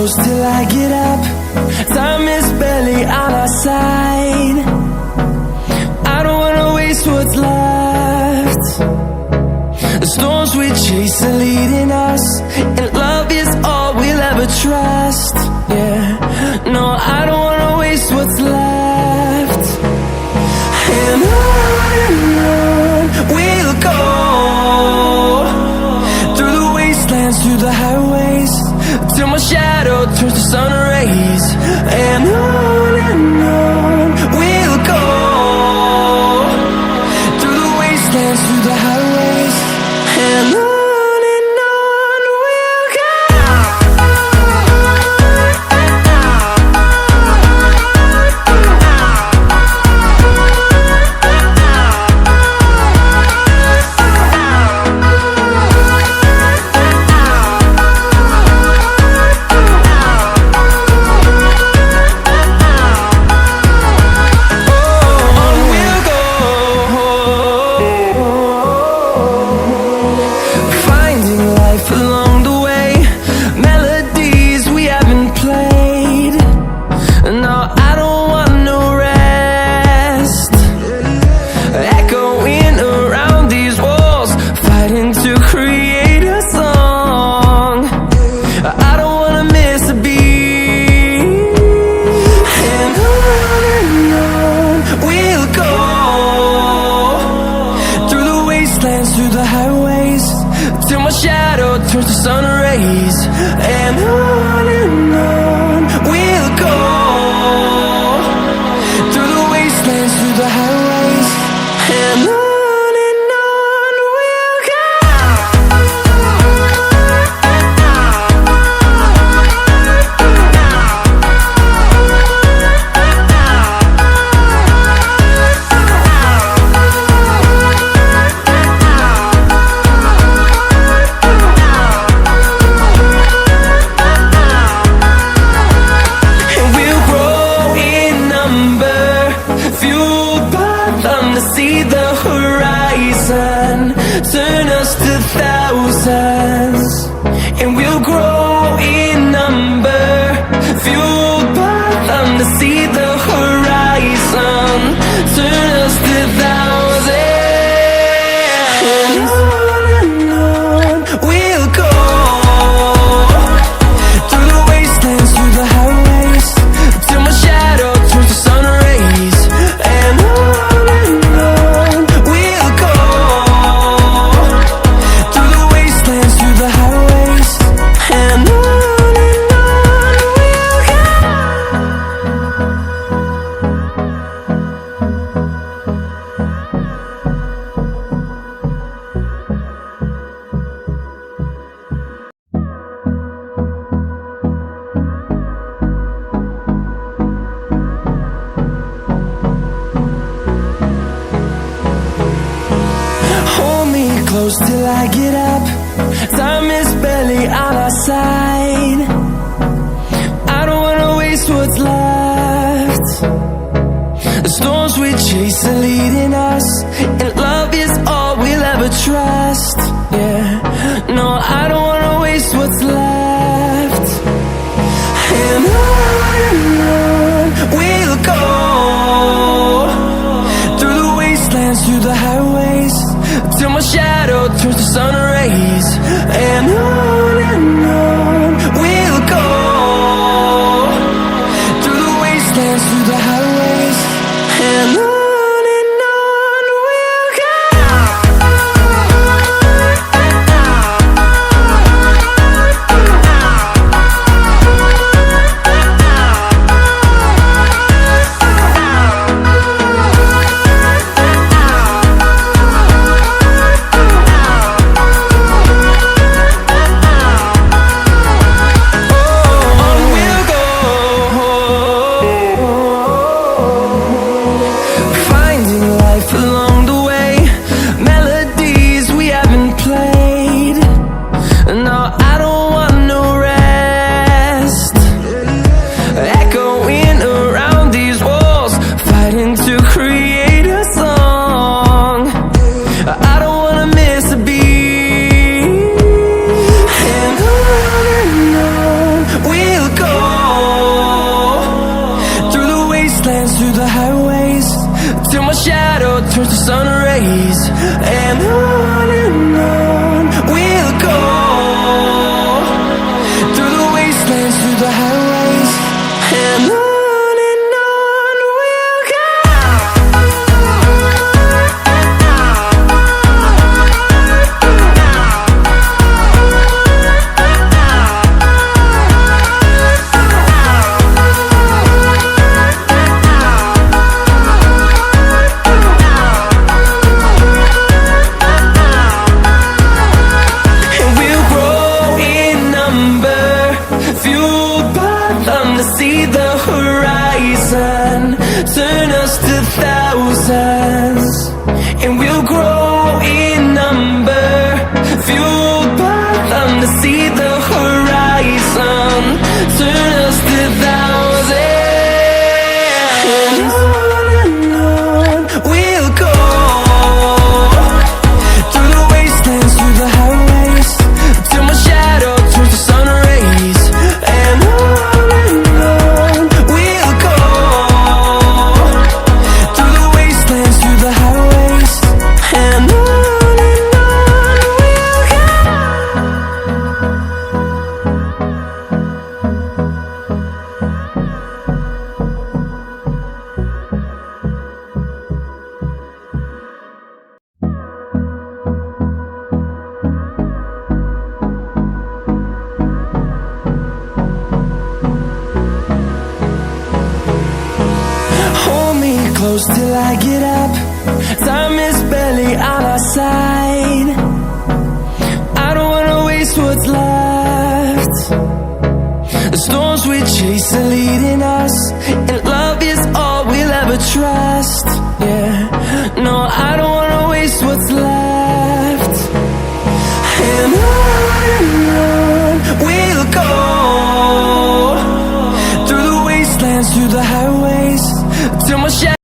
close till I get up. Time is barely on our side. I don't wanna waste what's left. The storms we chase are leading us, and love is all we'll ever trust. Yeah, no, I don't wanna waste what's left. And on we'll go, through the wastelands, through the highways, till my shadow turns to sun rays. And on we'll go, through the wastelands, through the highways, and on we'll go. Through the highways, till my shadow turns to sun rays. And on we'll go, through the wastelands, through the highways, and on we'll go. See the horizon, turn us to thousands, and we'll grow in number, fueled by them. To see the horizon, turn us to thousands, and on we'll go, through the wastelands, through the highways, till my shadow turns to sun rays. And close till I get up. Time is barely on our side. I don't wanna waste what's left. The storms we chase are leading us, and love is all we'll ever trust. Yeah, no, I don't wanna waste what's left. And on we'll go, through the wastelands, through the highways, till my shadow turns to sun rays. And on we'll go, through the wastelands, through the highways, and on we'll go. wastelands, through the highways, till my shadow turns to sun rays. And on we'll go, through the wastelands, through the highways, and on we'll go. To see the horizon, turn us to thousands, and we'll grow in number, fueled by them. To see the horizon, turn us to thousands, and on we'll go, through the wastelands, through the highways, till my shadow turns to sun rays. And close till I get up, time is barely on our side. I don't wanna waste what's left. The storms we chase are leading us, and love is all we'll ever trust. Yeah, no, I don't wanna waste what's left. And on we'll go, through the wastelands, through the highways, till my shadow